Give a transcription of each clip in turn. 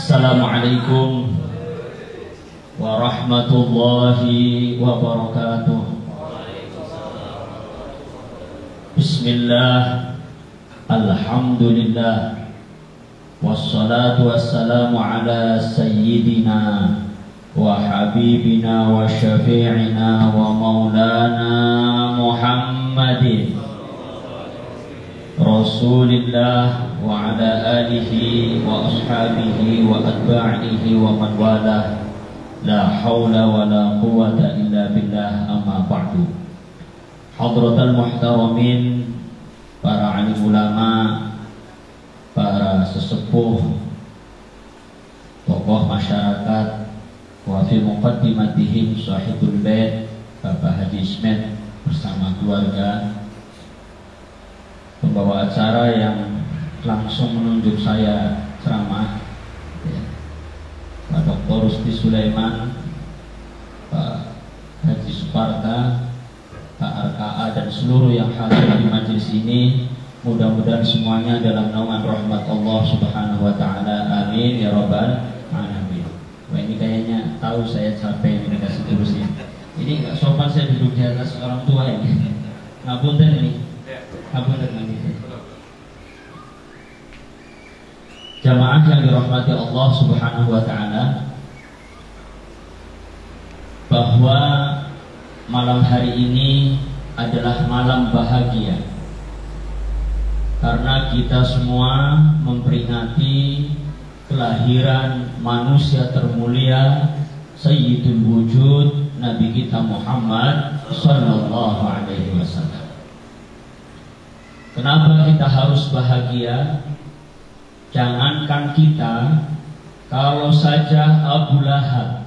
Assalamualaikum warahmatullahi wabarakatuh. Bismillah, alhamdulillah, wassalatu wassalamu ala sayyidina wa habibina wa syafi'ina wa maulana Muhammadin Rasulillah wa ala alihi wa ashabihi wa atba'ihi wa man walah. La hawla wa la quwwata illa billah, amma ba'du. Hadratal muhtaramin, para alim ulama, para sesepuh, tokoh masyarakat, wa fi muqaddimatihim sahibul bait Bapak Haji Ismet bersama keluarga, pembawa acara yang langsung menunjuk saya ceramah, Pak Dr. Rusdi Sulaiman, Pak Haji Suparta, Pak RKA, dan seluruh yang hadir di majelis ini. Mudah-mudahan semuanya dalam naungan rahmat Allah Subhanahu wa taala. Amin ya rabbal alamin. Wah, ini kayaknya tahu saya capek ini dikasih kursi. Ini enggak sopan saya duduk di atas orang tua ini. Ngapunten ini. Ngapunten lagi. Jamaah yang dirahmati Allah Subhanahu wa taala, bahwa malam hari ini adalah malam bahagia karena kita semua memperingati kelahiran manusia termulia Sayyidul Wujud Nabi kita Muhammad sallallahu alaihi wasallam. Kenapa kita harus bahagia? Jangankan kita, kalau saja Abu Lahab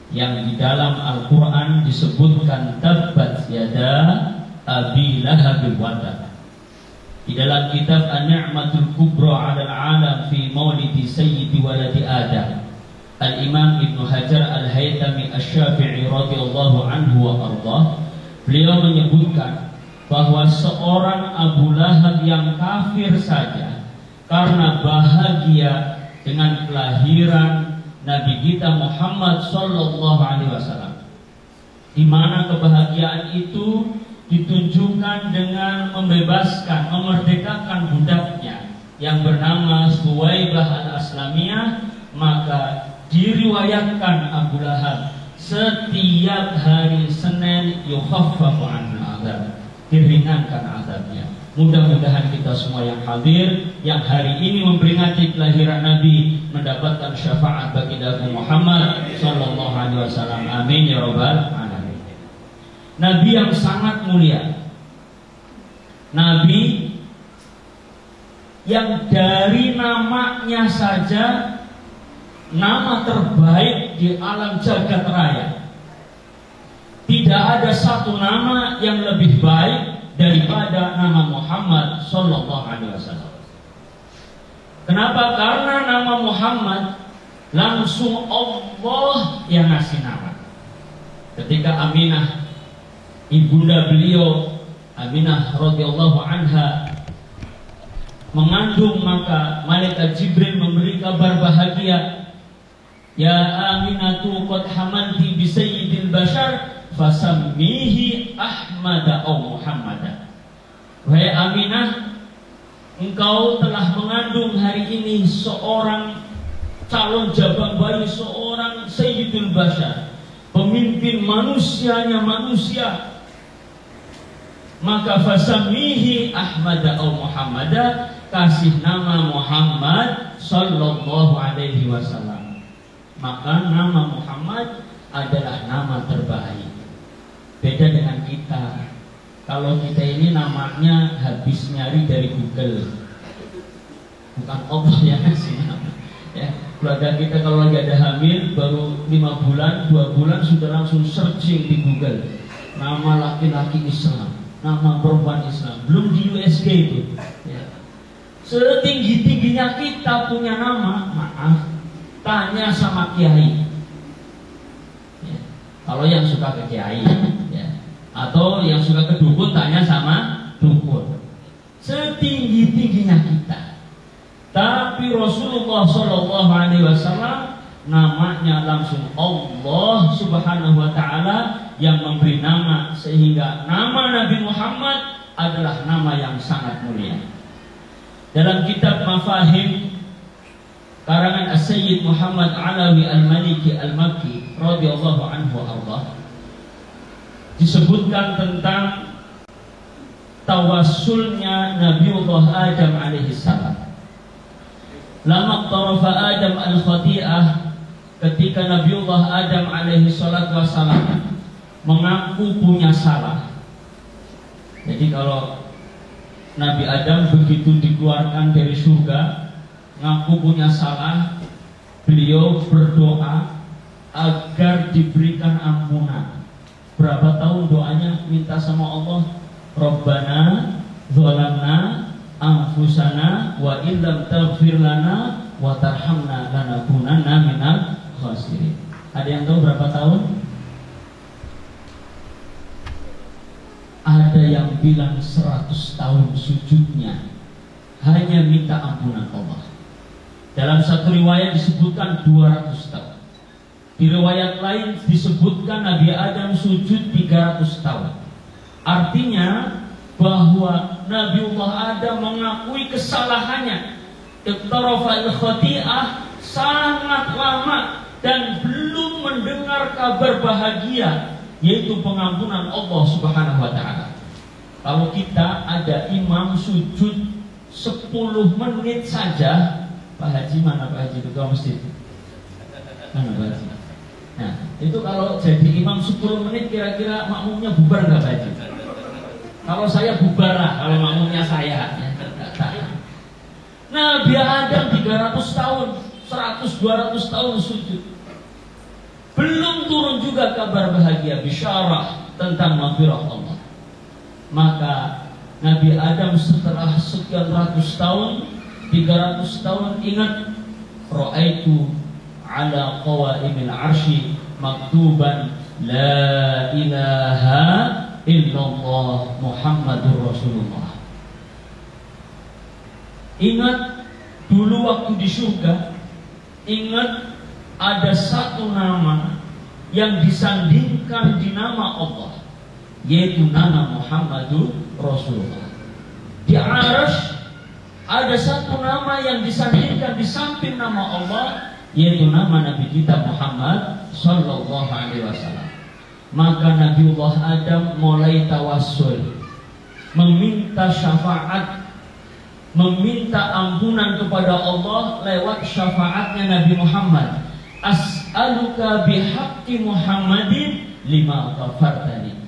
yang di dalam Al-Quran disebutkan tabbat yada Abi Lahab wa-tab. Di dalam kitab An-Ni'matul Kubra 'alal 'alam fi Maulidi Sayyidi Waladi Adam, Al-Imam Ibnu Hajar Al-Haytami Asy-Syafi'i radhiyallahu anhu wa ardhah, beliau menyebutkan bahwa seorang Abu Lahab yang kafir saja karena bahagia dengan kelahiran Nabi kita Muhammad sallallahu alaihi wasallam, di mana kebahagiaan itu ditunjukkan dengan membebaskan, memerdekakan budaknya yang bernama Suwaibah al-Aslamiyah. Maka diriwayatkan Abu Lahab setiap hari Senin yukhaffafu anhu azab, diringankan azabnya. Mudah-mudahan kita semua yang hadir, yang hari ini memperingati kelahiran Nabi, mendapatkan syafaat bagi Nabi Muhammad sallallahu alaihi wasallam. Amin ya rabbal alamin. Nabi yang sangat mulia, Nabi yang dari namanya saja nama terbaik di alam jagat raya. Tidak ada satu nama yang lebih baik daripada nama Muhammad sallallahu alaihi wasallam. Kenapa? Karena nama Muhammad langsung Allah yang ngasih nama. Ketika Aminah, ibunda beliau Aminah radhiyallahu anha mengandung, maka malaikat Jibril memberi kabar bahagia, ya Aminatu qad hamalti bi sayyidil bashar fasammihi Ahmada au Muhammada. Wahai Aminah, engkau telah mengandung hari ini seorang calon jabang bayi, seorang Sayyidul Bashar, pemimpin manusianya manusia. Maka fasammihi Ahmada au Muhammada, kasih nama Muhammad sallallahu alaihi wasallam. Maka nama Muhammad adalah nama terbaik. Beda dengan kita. Kalau kita ini namanya habis nyari dari Google, bukan Allah yang ngasih nama. Ya, keluarga kita kalau lagi ada hamil baru 5 bulan, 2 bulan sudah langsung searching di Google nama laki-laki Islam, nama perempuan Islam. Belum di USG itu. Ya. Setinggi-tingginya kita punya nama, maaf, tanya sama kiai. Ya. Kalau yang suka ke kiai, atau yang suka ke dukun, tanya sama dukun. Setinggi-tingginya kita, tapi Nabi Rasulullah Shallallahu Alaihi Wasallam, namanya langsung Allah Subhanahu Wa Taala yang memberi nama, sehingga nama Nabi Muhammad adalah nama yang sangat mulia. Dalam kitab Mafahim karangan As-Sayyid Muhammad Alawi Al-Maliki Al-Makki radhiyallahu anhu arda, disebutkan tentang tawassulnya Nabiullah Adam alaihi salam. Lama tarafa Adam al-khati'ah, ketika Nabiullah Adam alaihi salatu wassalam mengaku punya salah. Jadi kalau Nabi Adam begitu dikeluarkan dari surga, ngaku punya salah, beliau berdoa agar diberikan ampunan. Berapa tahun doanya minta sama Allah? Rabbana dzalamna anfusana wa illam taghfir lana wa tarhamna lanakunanna minal khasirin. Ada yang tahu berapa tahun? Ada yang bilang 100 tahun sujudnya hanya minta ampunan Allah. Dalam satu riwayat disebutkan 200 tahun. Di riwayat lain disebutkan Nabi Adam sujud 300 tahun. Artinya bahwa Nabiullah Adam mengakui kesalahannya, iqtarafal khati'ah, sangat lama dan belum mendengar kabar bahagia, yaitu pengampunan Allah Subhanahu wa Ta'ala. Kalau kita ada imam sujud 10 menit saja, Pak Haji mana Pak Haji ketua masjid? Mana Pak Haji? Nah, itu kalau jadi imam 10 menit kira-kira makmumnya bubar nggak Pak Haji? Kalau saya bubar lah, kalau makmumnya saya. Nabi Adam 300 tahun, 100-200 tahun sujud, belum turun juga kabar bahagia, bisyarah tentang maghfirah Allah. Maka Nabi Adam setelah sekian ratus tahun, 300 tahun, ingat, ra'aitu ala qawaimil arsy maktuban la ilaha illallah Muhammadur Rasulullah. Ingat dulu waktu di surga, ingat ada satu nama yang disandingkan di nama Allah, yaitu nama Muhammadur Rasulullah. Di Arsy ada satu nama yang disandingkan di samping nama Allah, yaitu nama Nabi kita Muhammad Sallallahu Alaihi Wasallam. Maka Nabiullah Adam mulai tawassul, meminta syafaat, meminta ampunan kepada Allah lewat syafaatnya Nabi Muhammad. As'aluka bihaqqi Muhammadin lima ghafartani.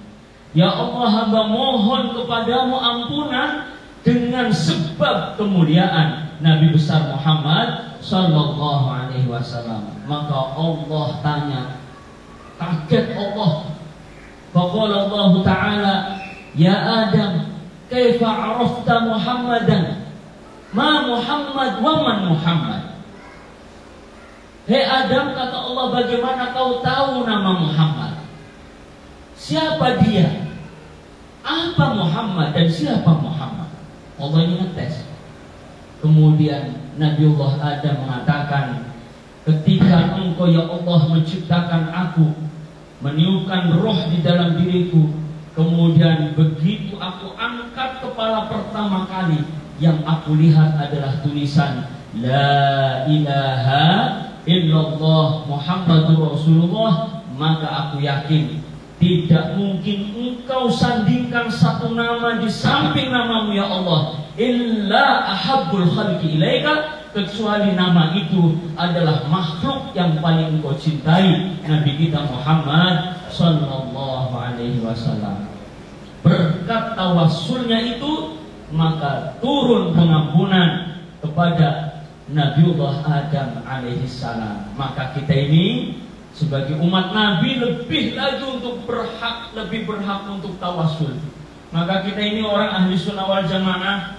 Ya Allah, hamba mohon kepadamu ampunan dengan sebab kemuliaan Nabi besar Muhammad Sallallahu Alaihi Wasallam. Maka Allah tanya, kaget Allah. Faqala Allah Ta'ala, ya Adam, kaifa arafta Muhammadan? Ma Muhammad wa man Muhammad? Hei Adam, kata Allah, bagaimana kau tahu nama Muhammad? Siapa dia? Apa Muhammad dan siapa Muhammad? Allah ini ngetes. Kemudian Nabiullah Adam mengatakan, ketika engkau ya Allah menciptakan aku, meniupkan roh di dalam diriku, kemudian begitu aku angkat kepala pertama kali, yang aku lihat adalah tulisan La ilaha illallah Muhammadur Rasulullah. Maka aku yakin tidak mungkin engkau sandingkan satu nama di samping namamu ya Allah, illa ahabbul khalqi ilaika, kecuali nama itu adalah makhluk yang paling engkau cintai, Nabi kita Muhammad Sallallahu Alaihi Wasallam. Berkat tawassulnya itu, maka turun pengampunan kepada Nabiullah Adam alaihi salam. Maka kita ini sebagai umat Nabi lebih lagi untuk lebih berhak untuk tawassul. Maka kita ini orang ahli sunnah wal jamaah,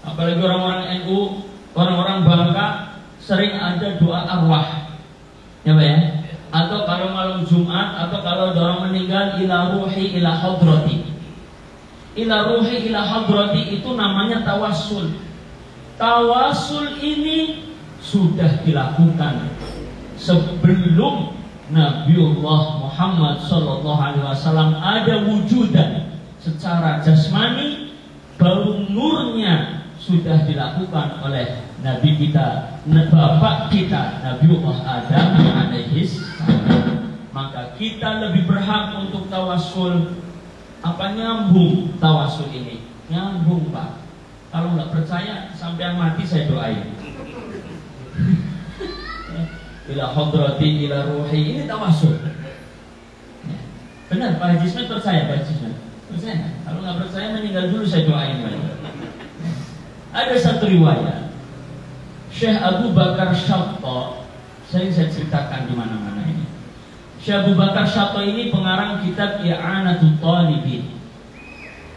apalagi orang-orang NU, orang-orang Bangka, sering ada doa arwah, ya Pak ya? Atau kalau malam Jumat, atau kalau orang meninggal, ila ruhi ila hadrati. Ila ruhi ila hadrati itu namanya tawassul. Tawassul ini sudah dilakukan sebelum Nabiullah Muhammad SAW ada wujudan secara jasmani, baru nurnya sudah dilakukan oleh Nabi kita, bapak kita Nabiullah Adam alaihi salam. Maka kita lebih berhak untuk tawasul. Apa nyambung tawasul ini? Nyambung, Pak. Kalau nggak percaya sampai yang mati saya doain. Ila hadrati ila ruhi, ini tawasul. Benar, Pak Haji Ismail percaya, Pak Haji Ismail? Percaya? Kalau nggak percaya meninggal dulu saya doain. Ada satu riwayat Syekh Abu Bakar Syatta, sering saya ceritakan di mana-mana ini. Syekh Abu Bakar Syatta ini pengarang kitab I'anatul Talibin,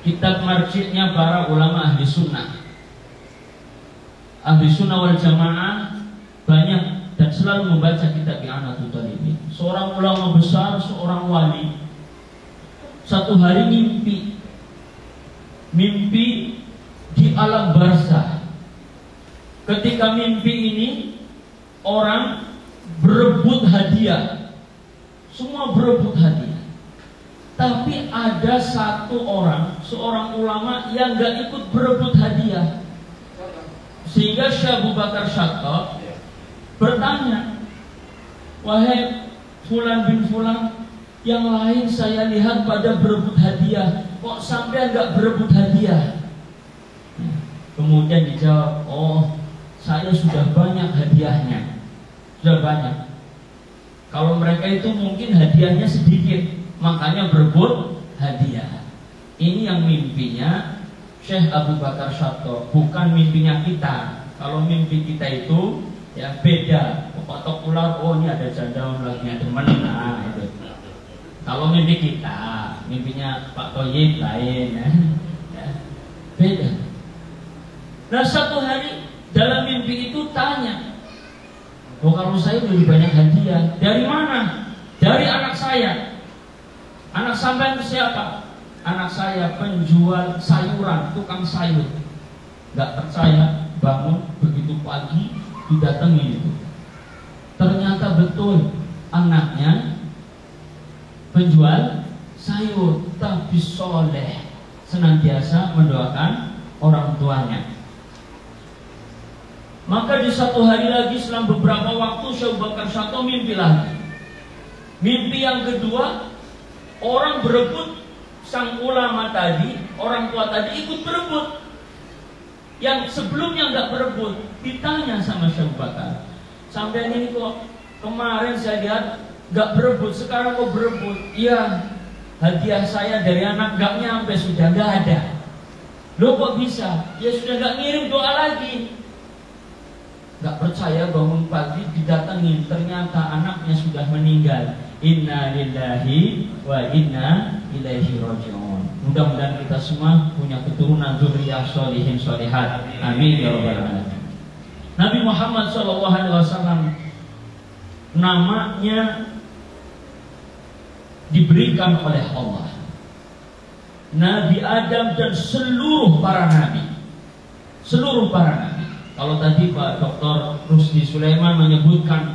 kitab marjiknya para ulama ahli sunnah. Ahli sunnah wal jamaah banyak dan selalu membaca kitab I'anatul Talibin. Seorang ulama besar, seorang wali, satu hari mimpi di alam barzah. Ketika mimpi ini orang berebut hadiah, semua berebut hadiah. Tapi ada satu orang, seorang ulama yang gak ikut berebut hadiah. Sehingga Syekh Abu Bakar Syatta bertanya, wahai Fulan bin Fulan, yang lain saya lihat pada berebut hadiah, kok sampai gak berebut hadiah? Kemudian dijawab, oh saya sudah banyak hadiahnya, sudah banyak. Kalau mereka itu mungkin hadiahnya sedikit, makanya berebut hadiah. Ini yang mimpinya Syekh Abu Bakar Syatta, bukan mimpinya kita. Kalau mimpi kita itu ya beda. Patok ular, oh ini ada janda lagi ada teman, nah itu. Kalau mimpi kita, mimpinya Pak Toyib lain, ya. Beda. Nah satu hari dalam mimpi itu tanya, oh kalau saya lebih banyak hadiah, dari mana? Dari anak saya. Anak sampean itu siapa? Anak saya penjual sayuran, tukang sayur. Gak percaya, bangun begitu pagi didatangi itu. Ternyata betul anaknya penjual sayur, tapi soleh, senantiasa mendoakan orang tuanya. Maka di satu hari lagi selang beberapa waktu Syekh Abu Bakar Syatta mimpi lagi. Mimpi yang kedua, orang berebut, sang ulama tadi, orang tua tadi ikut berebut. Yang sebelumnya nggak berebut, ditanya sama Syekh Abu Bakar, sampai ini kok kemarin saya lihat nggak berebut, sekarang kok berebut? Iya, hadiah saya dari anak nggak nyampe, sudah nggak ada. Loh kok bisa? Ya sudah nggak ngirim doa lagi. Gak percaya, bangun pagi didatengin, ternyata anaknya sudah meninggal. Inna lillahi wa inna ilaihi raji'un. Mudah-mudahan kita semua punya keturunan dzurriyyah sholihin sholihat. Amin ya rabbal alamin. Nabi Muhammad SAW namanya diberikan oleh Allah. Nabi Adam dan seluruh para nabi. Seluruh para nabi. Kalau tadi Pak Dr. Rusdi Sulaiman menyebutkan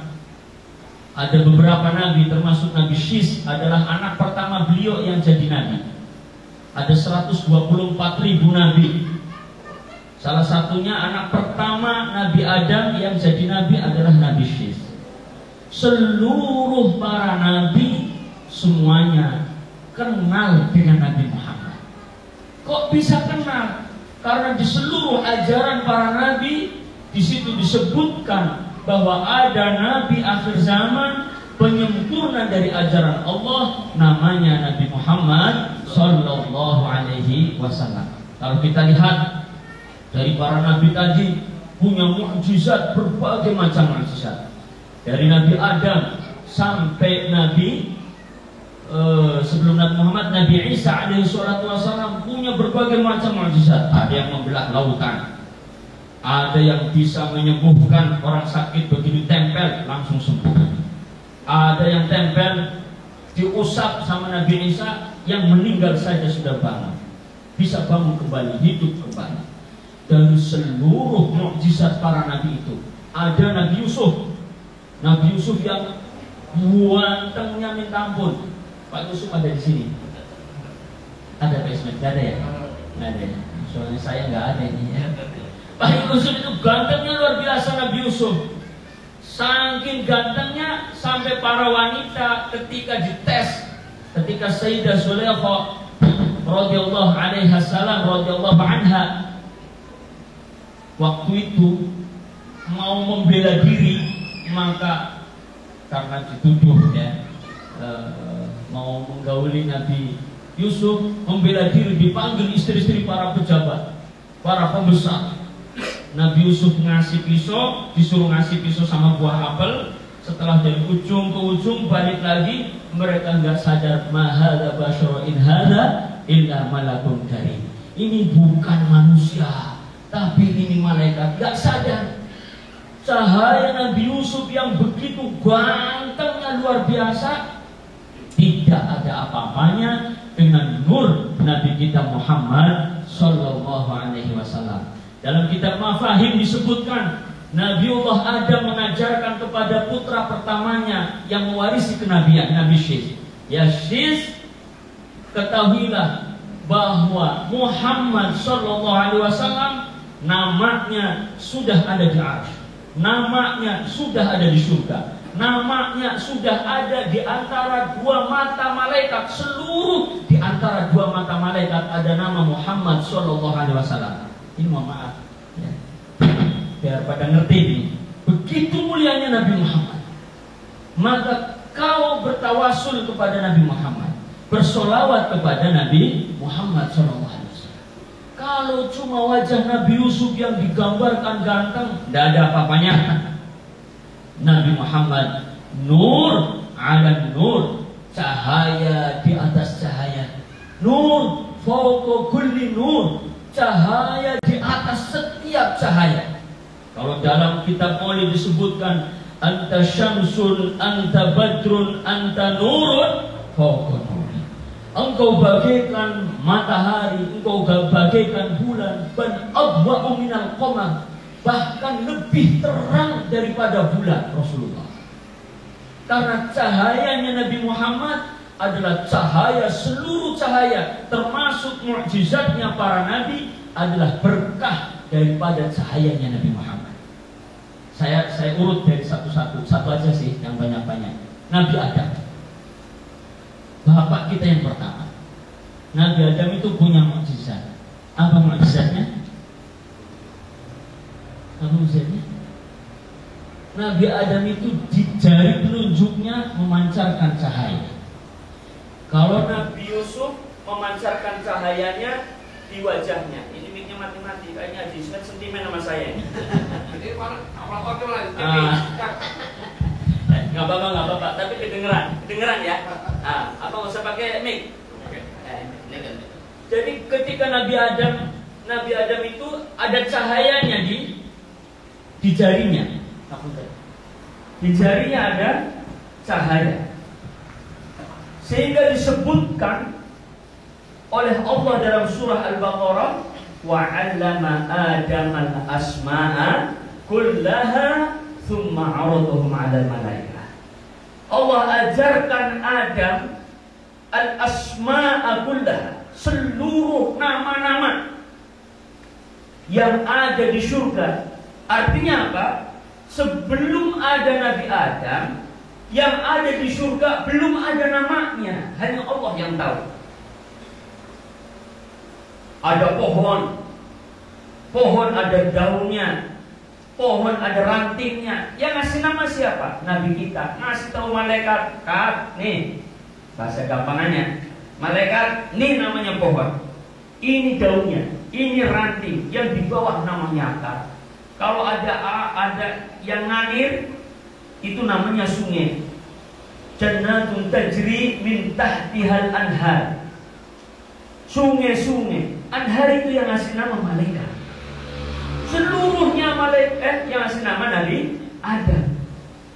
ada beberapa nabi, termasuk Nabi Syis adalah anak pertama beliau yang jadi nabi. Ada 124.000 nabi. Salah satunya anak pertama Nabi Adam yang jadi nabi adalah Nabi Syis. Seluruh para nabi semuanya kenal dengan Nabi Muhammad. Kok bisa kenal? Karena di seluruh ajaran para nabi di situ disebutkan bahwa ada nabi akhir zaman penyempurna dari ajaran Allah, namanya Nabi Muhammad Sallallahu Alaihi Wasallam. Kalau kita lihat dari para nabi tadi punya mukjizat, berbagai macam mukjizat. Dari Nabi Adam sampai Nabi sebelum Nabi Muhammad, Nabi Isa alaihi salatu wasallam punya berbagai macam mukjizat. Ada yang membelah lautan, ada yang bisa menyembuhkan orang sakit begitu tempel langsung sembuh, ada yang tempel diusap sama Nabi Isa yang meninggal saja sudah bangun, bisa bangun kembali, hidup kembali. Dari seluruh mukjizat para nabi itu Ada Nabi Yusuf. Nabi Yusuf yang gantengnya minta ampun. Pak Yusuf ada di sini. Ada Pak Ismet? Gak ada ya? Gak ada ya? Soalnya saya nggak ada ini ya. Pak Yusuf itu gantengnya luar biasa. Nabi Yusuf saking gantengnya sampai para wanita ketika dites, ketika Sayyidah Zulaikha radhiyallahu alaiha salam radhiyallahu anha waktu itu mau membela diri, maka karena dituduh ya mau menggauli Nabi Yusuf, membela diri, dipanggil istri-istri para pejabat, para pembesar. Nabi Yusuf ngasih pisau, disuruh ngasih pisau sama buah apel. Setelah dari ujung ke ujung balik lagi, mereka nggak sadar mahada basyara in hada illa malakun karim. Ini bukan manusia, tapi ini malaikat. Nggak sadar cahaya Nabi Yusuf yang begitu gantengnya luar biasa tidak ada apa-apanya dengan nur Nabi kita Muhammad Sallallahu Alaihi Wasallam. Dalam kitab Mafahim disebutkan Nabiullah Adam mengajarkan kepada putra pertamanya yang mewarisi kenabian, Nabi Syis. Ya Syis, ketahuilah bahwa Muhammad Sallallahu Alaihi Wasallam namanya sudah ada di arsy, namanya sudah ada di surga, namanya sudah ada di antara dua mata malaikat. Seluruh di antara dua mata malaikat ada nama Muhammad Sallallahu Alaihi Wasallam. Ini mohon maaf ya, biar pada ngerti ini. Begitu mulianya Nabi Muhammad, maka kau bertawasul kepada Nabi Muhammad, bersolawat kepada Nabi Muhammad Sallallahu Alaihi Wasallam. Kalau cuma wajah Nabi Yusuf yang digambarkan ganteng, tidak ada apa-apanya. Nabi Muhammad nur ala nur, cahaya di atas cahaya, nur fawqa kulli nur, cahaya di atas setiap cahaya. Kalau dalam kitab Maulid disebutkan anta syamsun, anta badrun, anta nurun fawqa nuri. Engkau bagaikan matahari, engkau bagaikan bulan, ban adwa'u minal qamar, bahkan lebih terang daripada bulan. Rasulullah, karena cahayanya Nabi Muhammad adalah cahaya seluruh cahaya, termasuk mukjizatnya para nabi adalah berkah daripada cahayanya Nabi Muhammad. Saya urut dari satu-satu, satu aja sih yang banyak-banyak. Nabi Adam, bapak kita yang pertama. Nabi Adam itu punya mukjizat. Apa mukjizatnya? Apa mukjizatnya? Nabi Adam itu di jari telunjuknya memancarkan cahaya. Kalau Nabi Yusuf memancarkan cahayanya di wajahnya. Ini miknya mati-mati, kayaknya Haji Ismet sentimen sama saya. Jadi nggak apa-apa, tapi kedengeran ya. Apa nggak usah pakai mic? Jadi ketika Nabi Adam itu ada cahayanya di jarinya. Di jarinya ada cahaya, sehingga disebutkan oleh Allah dalam surah Al-Baqarah, wa 'allama Adam al-asma'a kullaha thumma 'aradahum 'alal malaikah. Allah ajarkan Adam al-asma'a kullaha, seluruh nama-nama yang ada di surga. Artinya apa? Sebelum ada Nabi Adam, yang ada di surga belum ada namanya, hanya Allah yang tahu. Ada pohon ada daunnya, pohon ada rantingnya. Yang ngasih nama siapa? Nabi kita. Ngasih tahu malaikat, nih bahasa gampangannya, malaikat, nih namanya pohon, ini daunnya, ini ranting, yang di bawah namanya akar. Kalau ada yang ngalir, itu namanya sungai. Jannatun tajri min tahtihal anhar. Sungai-sungai, anhar itu yang ngasih nama malaikat. Seluruhnya malaikat yang ngasih nama Nabi Adam.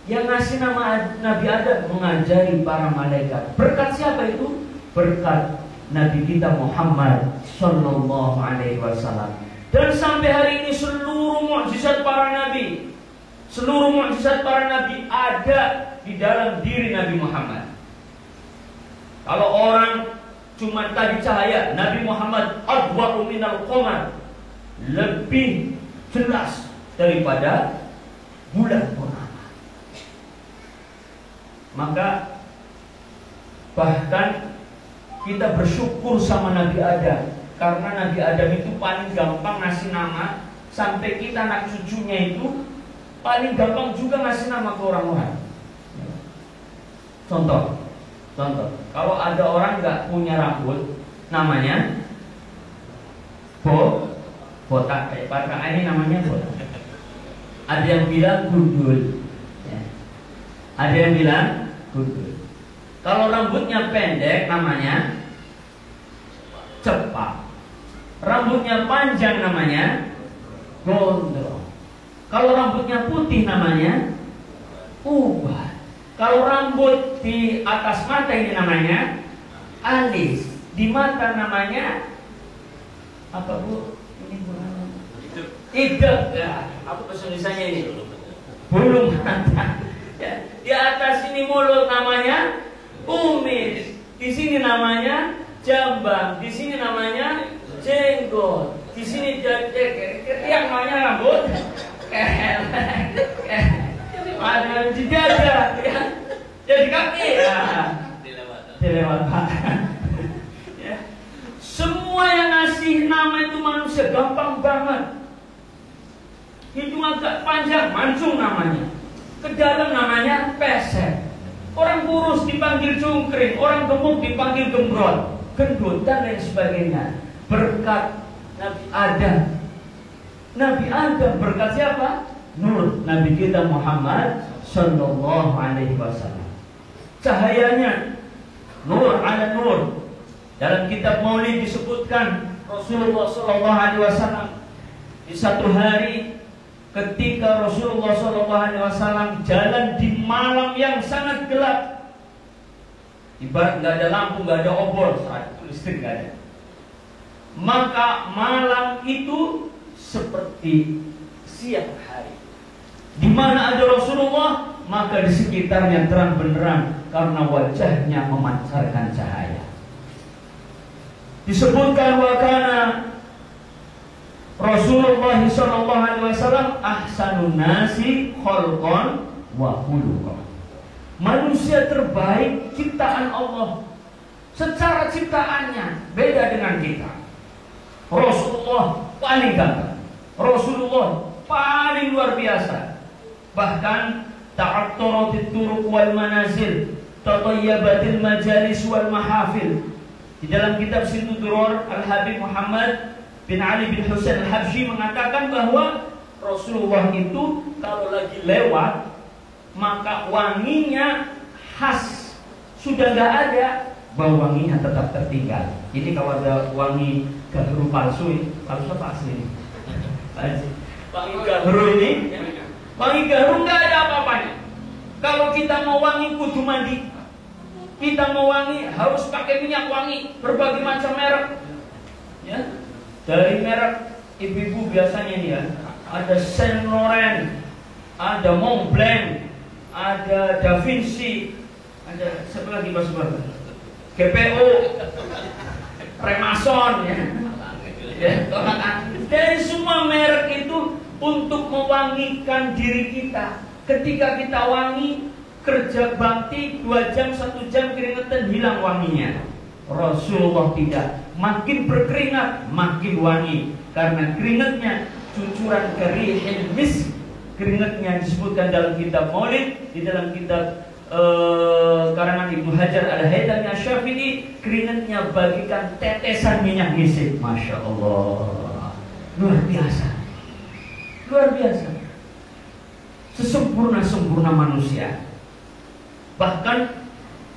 Yang ngasih nama Nabi Adam mengajari para malaikat. Berkat siapa itu? Berkat Nabi kita Muhammad Sallallahu Alaihi Wasallam. Dan sampai hari ini seluruh mukjizat para nabi, Seluruh mukjizat para nabi ada di dalam diri Nabi Muhammad. Kalau orang cuma tadi cahaya, Nabi Muhammad adwa'u minal qamar, lebih jelas daripada bulan purnama. Maka bahkan kita bersyukur sama Nabi Adam, karena Nabi Adam itu paling gampang ngasih nama. Sampai kita anak cucunya itu paling gampang juga ngasih nama ke orang-orang. Contoh, kalau ada orang nggak punya rambut, namanya botak, kayak Pak ini namanya botak. Ada yang bilang gundul, ya. Ada yang bilang gundul. Kalau rambutnya pendek, namanya cepak. Rambutnya panjang, namanya gondrong. Kalau rambutnya putih, namanya uban. Kalau rambut di atas mata ini namanya alis. Di mata namanya apa, Bu? Ini bukan hidup. Ya, apa bahasa Indonesianya ini? Bulu mata. Ya, di atas ini mulut namanya kumis. Di sini namanya jambang. Di sini namanya jenggot. Di sini yang namanya rambut. Ada di dada, ya. Jadi kaki, ya. Dilewat. Ya. Semua yang ngasih nama itu manusia gampang banget. Itu agak panjang, mancung namanya. Ke dalam namanya pesek. Orang kurus dipanggil cungkring, orang gemuk dipanggil gembrot, gendut, dan lain sebagainya. Berkat Nabi Adam. Nabi Adam berkat siapa? Nur Nabi kita Muhammad Sallallahu Alaihi Wasallam. Cahayanya nur ala nur. Dalam kitab Maulid disebutkan Rasulullah Sallallahu Alaihi Wasallam di satu hari ketika Rasulullah Sallallahu Alaihi Wasallam jalan di malam yang sangat gelap, ibarat nggak ada lampu, nggak ada obor, saat itu listrik nggak ada. Maka malam itu seperti siang hari. Di mana ada Rasulullah, maka di sekitarnya terang benderang karena wajahnya memancarkan cahaya. Disebutkan wakana Rasulullah sallallahu alaihi wasallam ahsanun nasi khalqan wa khuluqan. Manusia terbaik ciptaan Allah. Secara ciptaannya beda dengan kita. Rasulullah paling ganteng. Rasulullah paling luar biasa. Bahkan ta'attaratit turuq wal manazil, tatayyabatil majalis wal mahafil. Di dalam kitab Sintu Duror, Al-Habib Muhammad bin Ali bin Husain Al-Habsyi mengatakan bahwa Rasulullah itu kalau lagi lewat, maka wanginya khas. Sudah nggak ada, bau wanginya tetap tertinggal. Ini kalau ada wangi gahru palsu, palsu apa asli ini? Wangi gahru ini, wangi gahru nggak ada apa-apanya. Kalau kita mau wangi kudu mandi. Kita mau wangi harus pakai minyak wangi berbagai macam merek. Ya, dari merek ibu-ibu biasanya nih ya, ada Saint Laurent, ada Montblanc, ada Da Vinci, ada siapa lagi Mas Bar? GPO, Remason ya. Dari semua merek itu untuk mewangikan diri kita. Ketika kita wangi, kerja bakti 2 jam 1 jam keringetan hilang wanginya. Rasulullah tidak, makin berkeringat makin wangi karena keringatnya cucuran kerihil misk. Keringatnya disebutkan dalam kitab Maulid, di dalam kitab karangan Ibnu Hajar Al-Haythami Asy-Syafi'i, keringatnya bagikan tetesan minyak misik. Masya Allah, luar biasa, luar biasa. Sesempurna-sempurna manusia. Bahkan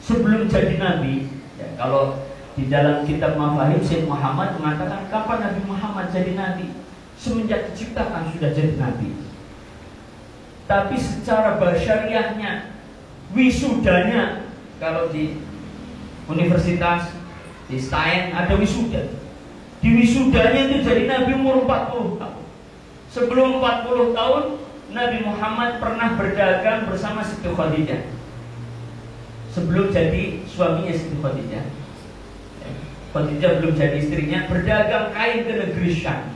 sebelum jadi nabi, ya, kalau di dalam kitab Mafahim Syekh Muhammad mengatakan kapan Nabi Muhammad jadi nabi? Semenjak diciptakan sudah jadi nabi. Tapi secara basyariahnya, wisudanya, kalau di universitas di Stein ada wisuda. Di wisudanya itu jadi nabi umur 40 tahun. Sebelum 40 tahun Nabi Muhammad pernah berdagang bersama Siti Khadijah sebelum jadi suaminya Siti Khadijah. Khadijah belum jadi istrinya, berdagang kain ke negeri Syam.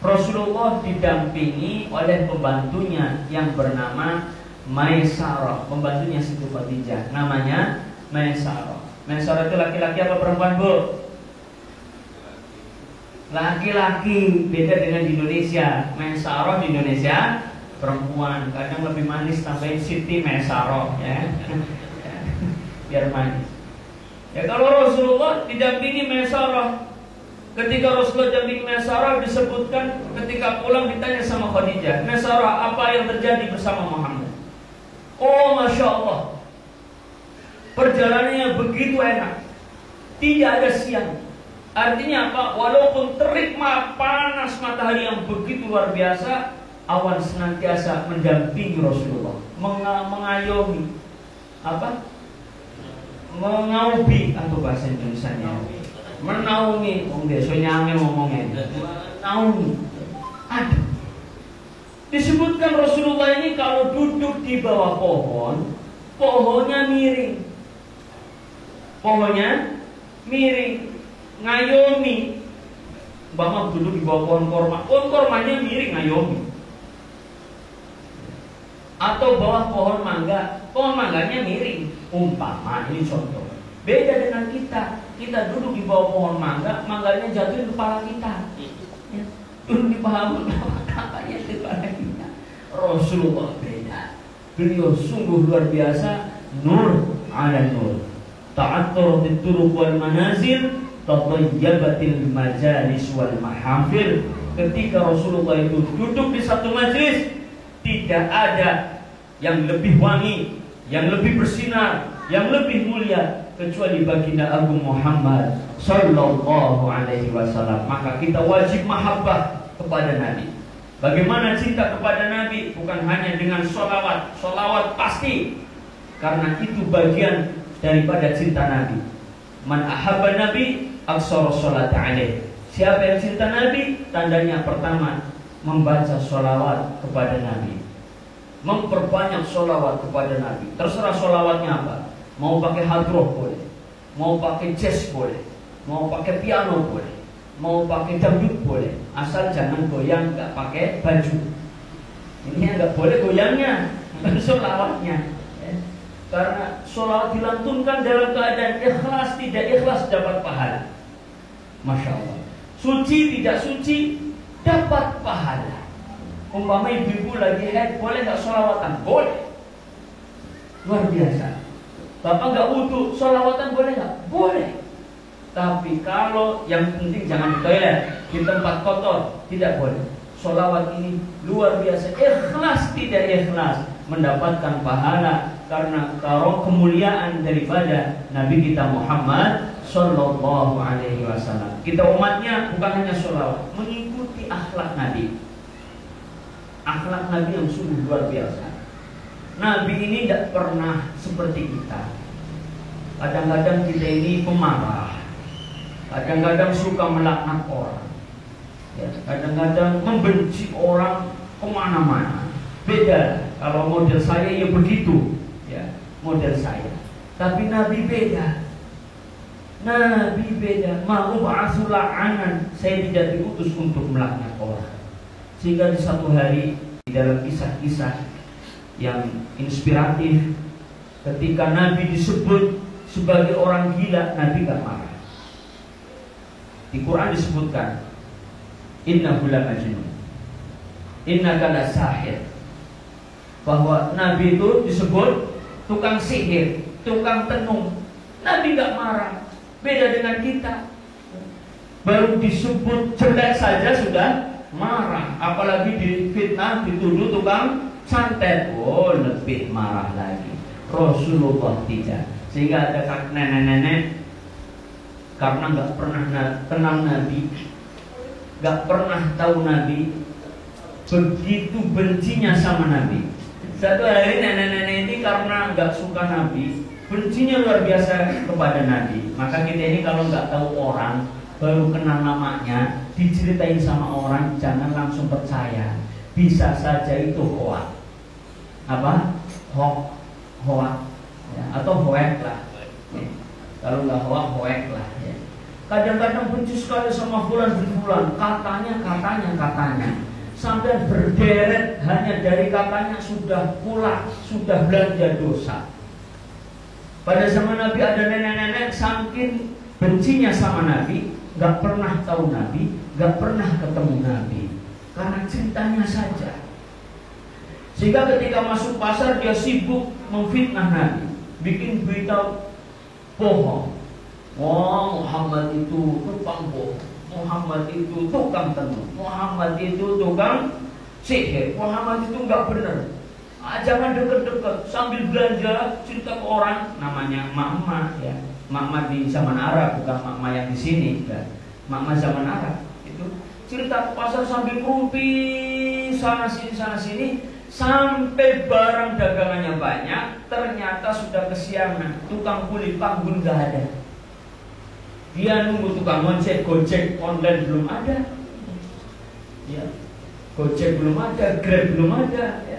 Rasulullah didampingi oleh pembantunya yang bernama Maisarah, pembantunya Siti Khadijah, namanya Maisarah. Maisarah itu laki-laki apa perempuan, Bu? Laki-laki, beda dengan di Indonesia. Maisarah di Indonesia perempuan, kadang lebih manis, tambahin Siti Maisarah ya. Biar manis. Ya, kalau Rasulullah didampingi Maisarah, ketika Rasulullah dampingi Maisarah, disebutkan ketika pulang ditanya sama Khadijah, Maisarah, apa yang terjadi bersama Muhammad? Oh, Masya Allah, perjalanannya begitu enak, tidak ada siang. Artinya apa? Walaupun terik panas matahari yang begitu luar biasa, awan senantiasa mendampingi Rasulullah, mengayomi, apa? Mengaubi atau bahasa Indonesianya, menaungi. Biasanya ngomongnya menaungi. Ada disebutkan Rasulullah ini kalau duduk di bawah pohon, pohonnya miring, ngayomi. Bapak duduk di bawah pohon kormanya miring, ngayomi. Atau bawah pohon mangganya miring. Umpama, ini contoh. Beda dengan kita duduk di bawah pohon mangganya jatuh di kepala kita. Ya, duduk di pohon mangganya di kepala kita. Rasulullah beda. Beliau sungguh luar biasa, nur ala nur. Ta'attur bituruq wal manazil, tatayyabatil majalis wal mahafil. Ketika Rasulullah itu duduk di satu majlis, tidak ada yang lebih wangi, yang lebih bersinar, yang lebih mulia kecuali baginda Agung Muhammad Sallallahu Alaihi Wasallam. Maka kita wajib mahabbah kepada Nabi. Bagaimana cinta kepada Nabi? Bukan hanya dengan sholawat pasti, karena itu bagian daripada cinta Nabi. Man ahabba Nabi aksara sholat alaih. Siapa yang cinta Nabi? Tandanya pertama, membaca sholawat kepada Nabi, memperbanyak sholawat kepada Nabi. Terserah sholawatnya apa. Mau pakai hadroh boleh, mau pakai jazz boleh, mau pakai piano boleh, mau pakai dangdut boleh, asal jangan goyang, nggak pakai baju. Ini nggak boleh goyangnya, sholawatnya. Karena sholawat dilantunkan dalam keadaan ikhlas, tidak ikhlas dapat pahala. Masya Allah. Suci tidak suci dapat pahala. Umpama ibu-ibu lagi haid, boleh nggak sholawatan? Boleh. Luar biasa. Bapak nggak wudu, sholawatan boleh nggak? Boleh. Tapi kalau yang penting jangan di toilet, di tempat kotor, tidak boleh. Sholawat ini luar biasa. Ikhlas tidak ikhlas mendapatkan pahala, karena kalau kemuliaan daripada Nabi kita Muhammad Sallallahu Alaihi Wasallam. Kita umatnya bukan hanya sholawat, mengikuti akhlak Nabi. Akhlak Nabi yang sungguh luar biasa. Nabi ini tidak pernah seperti kita. Kadang-kadang kita ini pemarah, kadang-kadang suka melaknat orang, ya, kadang-kadang membenci orang kemana-mana. Beda. Kalau model saya ya begitu, ya, model saya. Tapi Nabi beda. Nabi beda. Ma'ub'atsu la'anan. Saya tidak diutus untuk melaknat orang. Sehingga di satu hari, di dalam kisah-kisah yang inspiratif, ketika Nabi disebut sebagai orang gila, Nabi gak marah. Di Quran disebutkan, innahu la majnun, innaka la sahir. Bahwa Nabi itu disebut tukang sihir, tukang tenung. Nabi gak marah. Beda dengan kita, baru disebut jelek saja sudah marah. Apalagi difitnah, dituduh tukang santet, oh lebih marah lagi. Rasulullah tidak. Sehingga ada nenek-nenek, karena nggak pernah kenal Nabi, nggak pernah tahu Nabi, begitu bencinya sama Nabi. Satu hari nenek-nenek ini karena nggak suka Nabi, bencinya luar biasa kepada Nabi. Maka kita ini kalau nggak tahu orang, baru kenal namanya, diceritain sama orang, jangan langsung percaya. bisa saja itu hoak. Apa? Hoak ya, atau hoek lah ya. Kalau nggak hoak lah ya. Kadang-kadang benci sekali sama fulan bin fulan, katanya sampai berderet hanya dari katanya sudah pula, sudah belanja dosa. Pada zaman Nabi ada nenek-nenek saking bencinya sama Nabi, nggak pernah tahu Nabi, nggak pernah ketemu Nabi, karena ceritanya saja. Sehingga ketika masuk pasar dia sibuk memfitnah Nabi, bikin berita bohong. Oh, Muhammad itu tukang bohong, Muhammad itu tukang tenung, Muhammad itu tukang sihir, Muhammad itu nggak benar. Jangan deket-deket sambil belanja cerita ke orang, namanya mama ya, mama di zaman Arab, bukan mama yang di sini kan. Mama zaman Arab itu cerita ke pasar sambil rumpi sana sini sampai barang dagangannya banyak, ternyata sudah kesiangan, tukang kulit panggul nggak ada. Dia nunggu tukang gojek online belum ada ya. Gojek belum ada, Grab belum ada ya.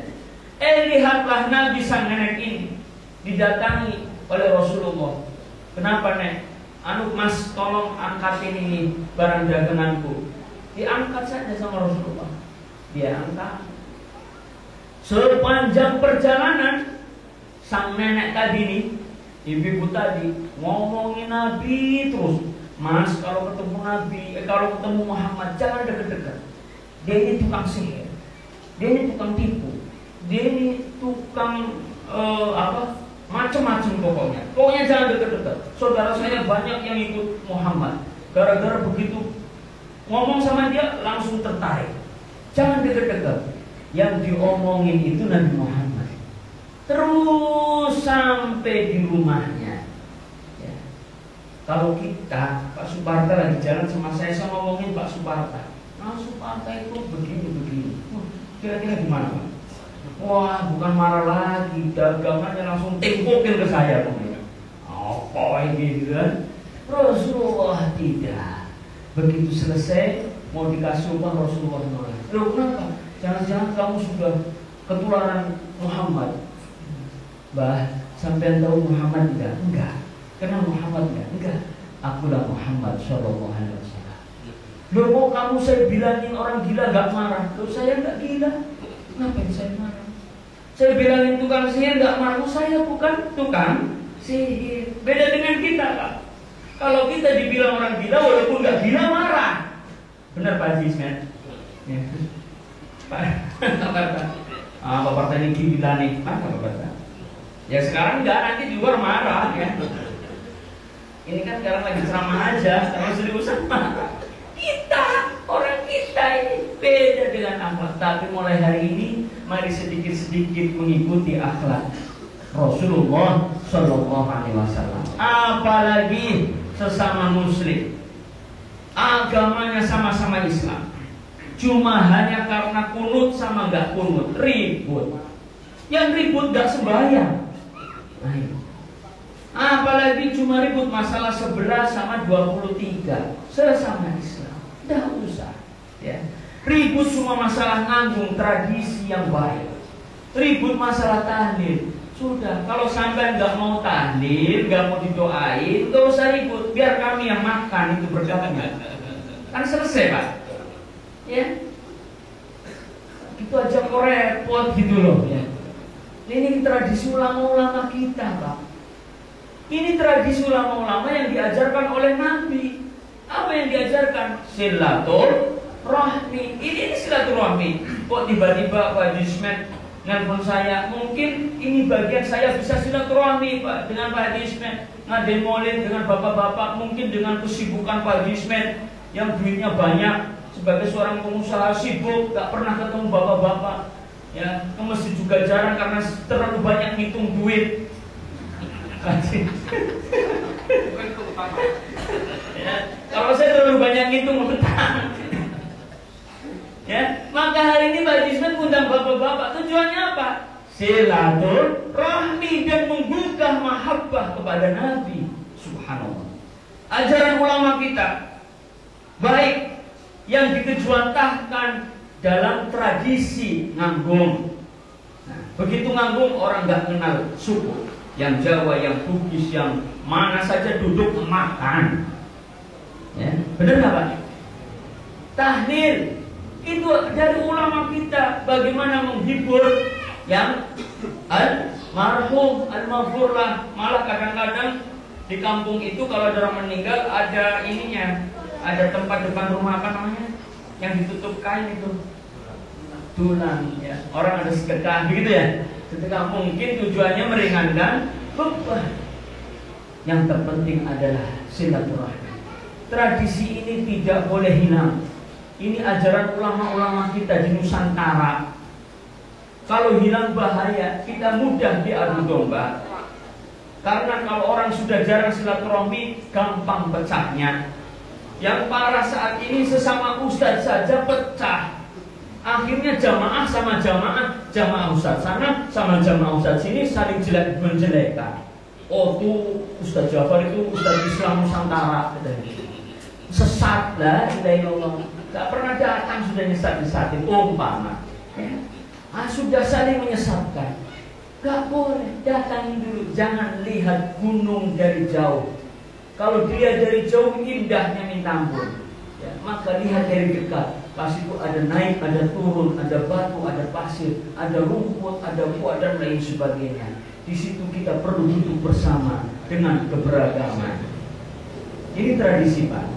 Lihatlah Nabi sang nenek ini didatangi oleh Rasulullah. Kenapa nek? Mas tolong angkatin ini barang daganganku. Diangkat saja sama Rasulullah. Dia angkat. Sepanjang perjalanan sang nenek tadi nih, ibu tadi ngomongin Nabi terus. Mas, kalau ketemu Nabi, kalau ketemu Muhammad jangan deket-deket. Dia ini tukang sihir, dia ini tukang tipu, dia ini tukang macam-macam pokoknya. Pokoknya jangan deket-deket. Saudara saya banyak yang ikut Muhammad. Gara-gara begitu ngomong sama dia langsung tertarik. Jangan deket-deket. Yang diomongin itu Nabi Muhammad. Terus sampai di rumahnya ya. Kalau kita, Pak Suparta lagi jalan sama saya ngomongin Pak Suparta. Nah, Suparta itu begini. Kira-kira gimana Pak? Wah, bukan marah lagi, dagangannya langsung tempokin ke saya. Apa ini kan? Rasulullah tidak. Begitu selesai mau dikasih upah Rasulullah nolak. Loh kenapa? Jangan-jangan kamu sudah ketularan Muhammad. Bah, sampai tahu Muhammad enggak? Enggak. Kenal Muhammad enggak? Akulah Muhammad sallallahu alaihi wasallam. Loh kok kamu saya bilangin orang gila enggak marah? Loh saya enggak gila. Ngapain saya marah? Saya bilangin tukang sihir enggak marah. Saya bukan tukang sihir. Beda dengan kita, Pak. Kalau kita dibilang orang gila walaupun enggak gila marah. Benar Pak Haji Ismail? Ya. Pak Parta ini gila nih, Pak Parta. Ya sekarang enggak, nanti di luar marah ya. Ini kan sekarang lagi ceramah aja, kalau seriusan marah. Kita, orang kita ini beda dengan akhlak. Tapi mulai hari ini, mari sedikit-sedikit mengikuti akhlak Rasulullah Shallallahu Alaihi Wasallam. Apalagi sesama Muslim, agamanya sama-sama Islam. Cuma hanya karena kunut sama gak kunut ribut. Yang ribut gak sembahyang. Apalagi cuma ribut masalah 11 sama 23 sesama Islam. Tidak usah ya. Ribut cuma masalah nanggung tradisi yang baik. Ribut masalah tahlil. Sudah, kalau sampai gak mau tahlil, gak mau didoain, gak usah ribut. Biar kami yang makan itu berkahnya. Kan selesai Pak. Ya, itu aja kok repot gitu loh ya. Ini tradisi ulama-ulama kita Pak. Ini tradisi ulama-ulama yang diajarkan oleh Nabi. Apa yang diajarkan? Silaturahmi. Ini silaturahmi. Kok tiba-tiba Pak Haji nelfon saya? Mungkin ini bagian saya bisa silaturahmi Pak dengan Pak Haji ngadain maulid dengan bapak-bapak. Mungkin dengan kesibukan Pak Haji yang duitnya banyak. Sebagai seorang pengusaha sibuk, gak pernah ketemu bapak-bapak ya, ke masjid juga jarang karena terlalu banyak ngitung duit ya, kalau saya terlalu banyak ngitung utang ya, maka hari ini Pak Haji undang bapak-bapak. Tujuannya apa? Silaturahmi dan menggugah mahabbah kepada Nabi. Subhanallah. Ajaran ulama kita baik yang dikejuantahkan dalam tradisi nganggung. Nah, begitu nganggung orang nggak kenal suku, yang Jawa, yang Bugis, yang mana saja duduk makan. Ya, benar nggak Pak? Tahlil itu dari ulama kita, bagaimana menghibur yang almarhum, al-maghfur lah. Malah kadang-kadang di kampung itu kalau ada orang meninggal ada ininya, ada tempat depan rumah apa namanya, yang ditutup kain itu, tulang ya. Orang ada sedekah begitu ya. Sedekah mungkin tujuannya meringankan beban. Yang terpenting adalah silaturahmi. Tradisi ini tidak boleh hilang. Ini ajaran ulama-ulama kita di Nusantara. Kalau hilang bahaya, kita mudah diadu domba. Karena kalau orang sudah jarang silaturahmi, gampang pecahnya. Yang parah saat ini sesama ustadz saja pecah. Akhirnya jamaah sama jamaah, jamaah ustadz sana sama jamaah ustadz sini saling menjelekkan. Oh tuh Ustadz Jafar itu Ustadz Islam Nusantara, sesat lah, Allah. Gak pernah datang sudah nyesat-nyesatin, umpama. Sudah saling menyesatkan. Gak boleh, datangin dulu. Jangan lihat gunung dari jauh. Kalau dia dari jauh indahnya minta ampun, ya, maka lihat dari dekat. Pasti itu ada naik, ada turun, ada batu, ada pasir, ada rumput, ada buah dan lain sebagainya. Di situ kita perlu duduk bersama dengan keberagaman. Ini tradisi Pak.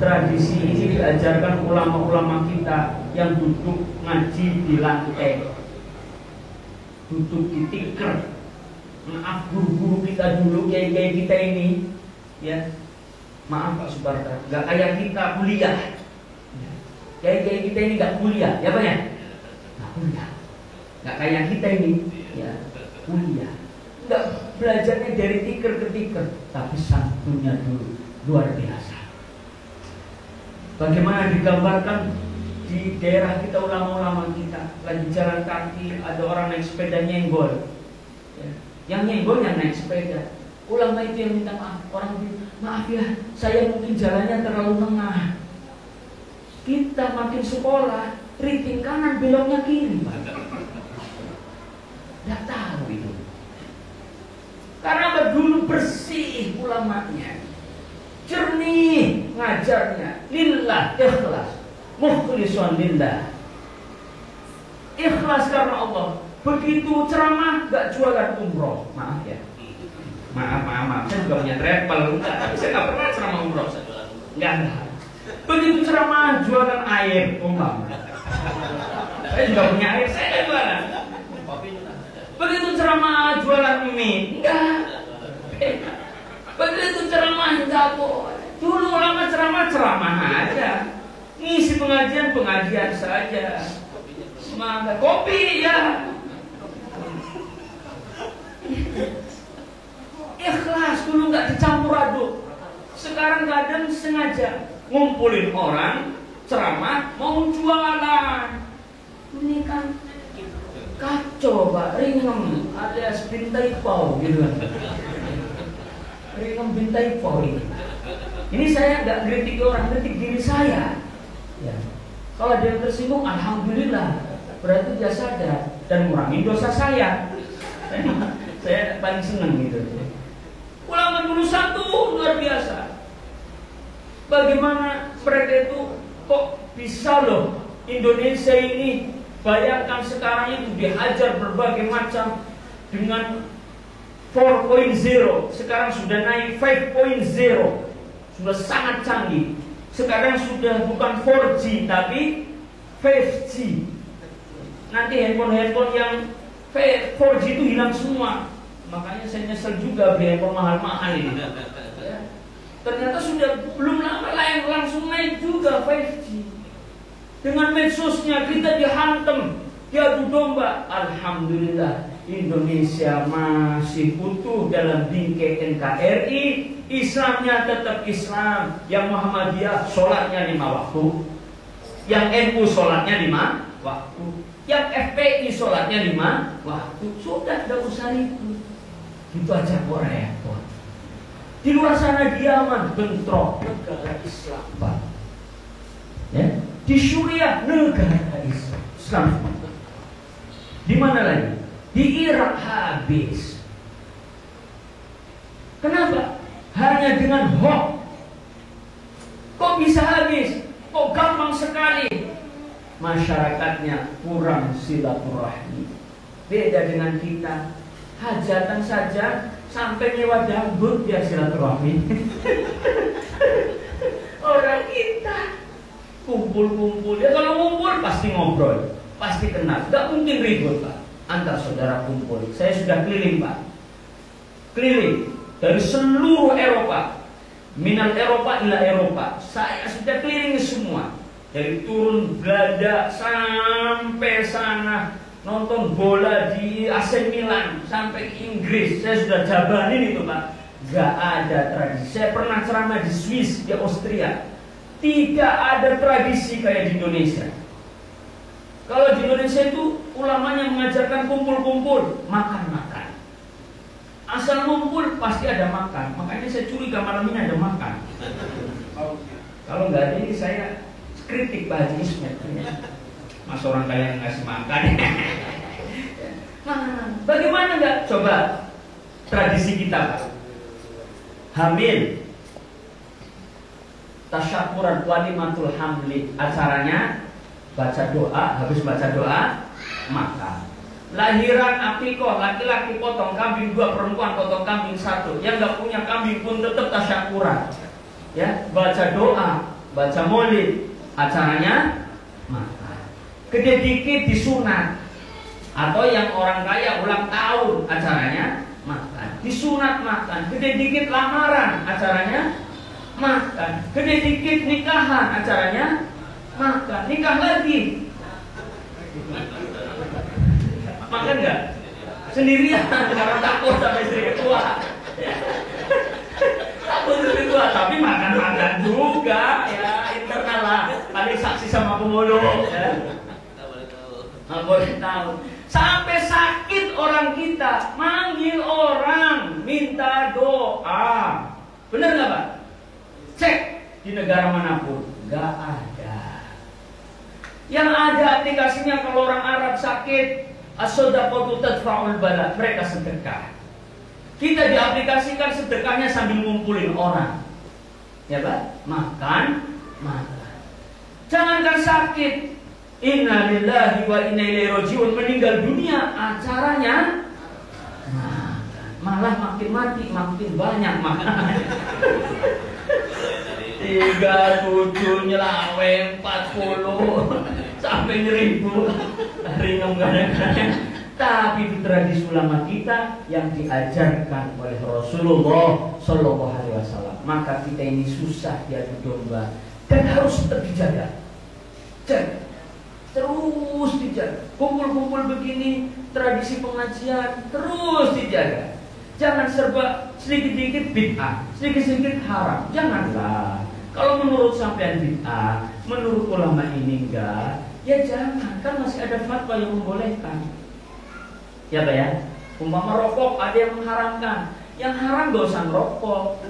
Tradisi ini diajarkan ulama-ulama kita yang duduk ngaji di lantai, duduk di tikar. Maaf guru-guru kita dulu, kiai-kiai kita ini, ya. Maaf Pak Subarta, nggak kayak kita kuliah. Kiai-kiai kita ini nggak kuliah, ya Pak ya? Nggak kuliah, nggak kayak kita ini, ya. Kuliah, nggak belajarnya dari tikar ke tikar, tapi santunnya dulu luar biasa. Bagaimana digambarkan di daerah kita, ulama-ulama kita lagi jalan kaki, ada orang naik sepeda nyenggol, ya. Yang nyenggolnya naik sepeda. Ulama itu yang minta maaf. Orang bilang, maaf ya, saya mungkin jalannya terlalu tengah. Kita makin sekolah, riting kanan beloknya kiri, Pak. Nggak tahu itu. Karena dulu bersih ulamanya, jernih ngajarnya, lillah, ikhlas, mukhlisun lillah, ikhlas karena Allah. Begitu ceramah nggak jualan umroh, maaf ya, maaf, saya juga punya travel, enggak, tapi saya nggak pernah ceramah umroh, nggak ada. Begitu ceramah jualan air, saya juga punya air, saya jualan. Begitu ceramah jualan mie, enggak. Begitu ceramah enggak boleh. Dulu ulama ceramah aja, ngisi pengajian saja. Maka kopi ya. Ikhlas dulu nggak dicampur aduk. Sekarang kadang sengaja ngumpulin orang ceramah mau jualan. Ini kan kacau Pak, ringem alias bintai pau gitu kan. Ringem bintai pau ini. Ini saya nggak kritik orang, kritik diri saya. Ya. Kalau ada yang tersinggung, alhamdulillah, berarti dia sadar dan mengurangi dosa saya. Saya paling senang gitu. Ulama dulu satu luar biasa. Bagaimana mereka itu kok bisa loh Indonesia ini. Bayangkan sekarang itu dihajar berbagai macam dengan 4.0. Sekarang sudah naik 5.0. Sudah sangat canggih. Sekarang sudah bukan 4G tapi 5G. Nanti handphone yang 4G itu hilang semua. Makanya saya nyesel juga beli handphone mahal-mahal ini. Ternyata sudah belum lama langsung naik juga 5G. Dengan medsosnya kita dihantam, diadu domba. Alhamdulillah Indonesia masih utuh dalam bingkai NKRI. Islamnya tetap Islam. Yang Muhammadiyah sholatnya 5 waktu, yang NU sholatnya 5 waktu, yang FPI sholatnya 5 waktu. Sudah, tidak usah itu. Itu aja kok repot. Di luar sana Yaman bentrok negara Islam, Pak. Ya? Di Suriah negara Islam. Di mana lagi? Di Irak habis. Kenapa? Hanya dengan hoax. Kok bisa habis? Kok gampang sekali? Masyarakatnya kurang silaturahmi. Beda dengan kita, hajatan saja sampai nyewa dangdut biar silaturahmi. Orang kita kumpul-kumpul, ya kalau kumpul pasti ngobrol, pasti kenal, gak mungkin ribut Pak antar saudara kumpul. Saya sudah keliling Pak, keliling dari seluruh Eropa, minal Eropa ila Eropa. Saya sudah keliling semua, dari turun Belanda sampai sana, nonton bola di AC Milan sampai ke Inggris. Saya sudah jabanin itu Pak. Gak ada tradisi. Saya pernah ceramah di Swiss, di Austria. Tidak ada tradisi kayak di Indonesia. Kalau di Indonesia itu ulamanya mengajarkan kumpul-kumpul, makan-makan. Asal ngumpul pasti ada makan. Makanya saya curiga malam ini ada makan. Kalau nggak ada ini saya kritik Pak Haji Ismet. Mas orang kaya yang ngasih makan. Bagaimana nggak? Coba tradisi kita Pak. Hamil, tasyakuran walimatul hamli, acaranya baca doa, habis baca doa makan. Lahiran akikoh, laki-laki potong kambing 2, perempuan potong kambing 1. Yang nggak punya kambing pun tetap tasyakuran. Ya, baca doa, baca maulid, acaranya makan. Gede dikit disunat, atau yang orang kaya ulang tahun, acaranya makan. Disunat makan. Gede dikit lamaran, acaranya makan. Gede dikit nikahan, acaranya makan. Nikah lagi, makan nggak? Sendirian karena takut sama istri tua. Takut istri tua, tapi makan-makan juga ya, internal lah. Paling saksi sama pemulung ya. Nggak boleh tahu. Sampai sakit orang kita manggil orang minta doa. Benar nggak Pak? Cek di negara manapun, nggak ada. Yang ada aplikasinya kalau orang Arab sakit, as-shadaqatu tadfa'ul bala, mereka sedekah. Kita diaplikasikan sedekahnya sambil ngumpulin orang. Ya Pak, makan. Jangankan sakit, inna lillahi wa inna ilaihi raji'un, meninggal dunia, acaranya malah makin mati makin banyak makan. 37 nyelaweng 40 sampai 1000 ringan kadang-kadang. Tapi itu tradisi ulama kita yang diajarkan oleh Rasulullah Shallallahu Alaihi Wasallam. Maka kita ini susah diadu domba dan harus tetap dijaga. Terus dijaga. Kumpul-kumpul begini, tradisi pengajian terus dijaga. Jangan serba sedikit-sedikit bid'ah, sedikit-sedikit haram. Janganlah. Kalau menurut sampean bid'ah, menurut ulama ini enggak, ya jangan. Kan masih ada fatwa yang membolehkan. Ya Pak ya. Umpama rokok ada yang mengharamkan, yang haram gak usah ngerokok.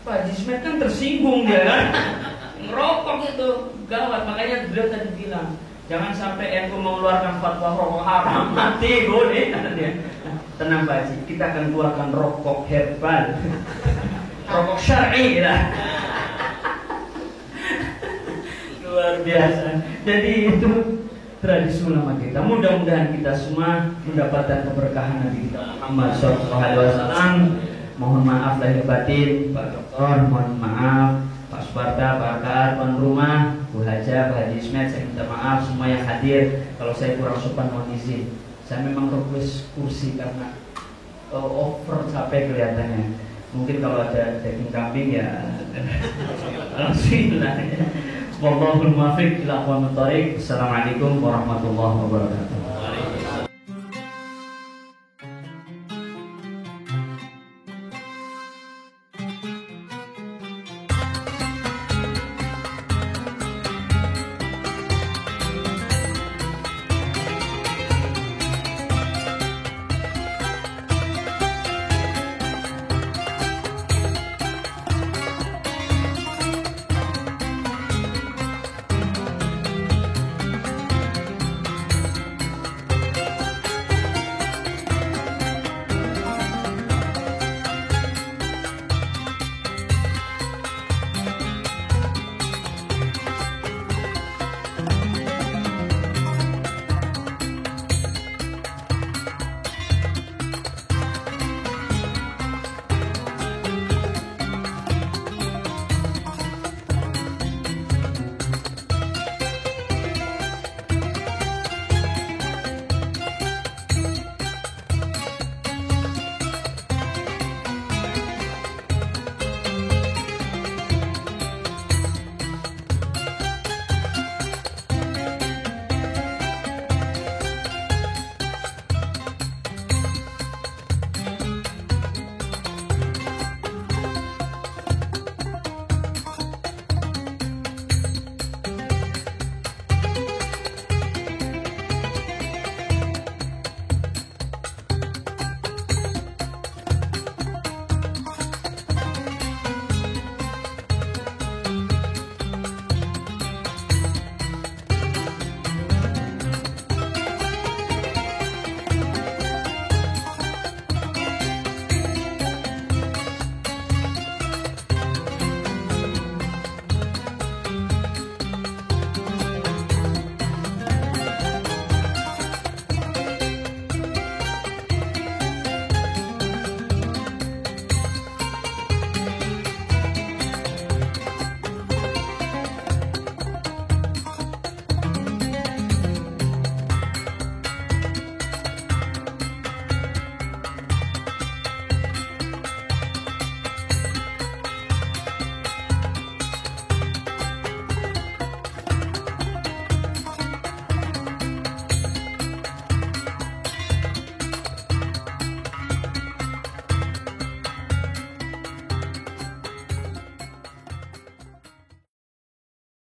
Pak Jismet kan tersinggung dia kan. Ngerokok itu gawat. Makanya beliau tadi bilang, jangan sampai NU mengeluarkan fatwa rokok haram, mati boleh. Tenang Pak Haji, kita akan keluarkan rokok herbal, rokok syar'i lah. Luar biasa. Jadi itu tradisi ulama kita. Mudah-mudahan kita semua mendapatkan keberkahan Nabi kita Muhammad SAW. Mohon maaf lahir batin Pak Dokter, mohon maaf Pak Suparta, Pak Akaat, tuan rumah, Bu Haja, Pak Haji Ismet. Saya minta maaf semua yang hadir. Kalau saya kurang sopan mohon izin. Saya memang request kursi karena over capek kelihatannya. Mungkin kalau ada daging kambing ya alhamdulillah. Wallahul muwaffiq ila aqwamit thoriq. Assalamualaikum warahmatullahi wabarakatuh.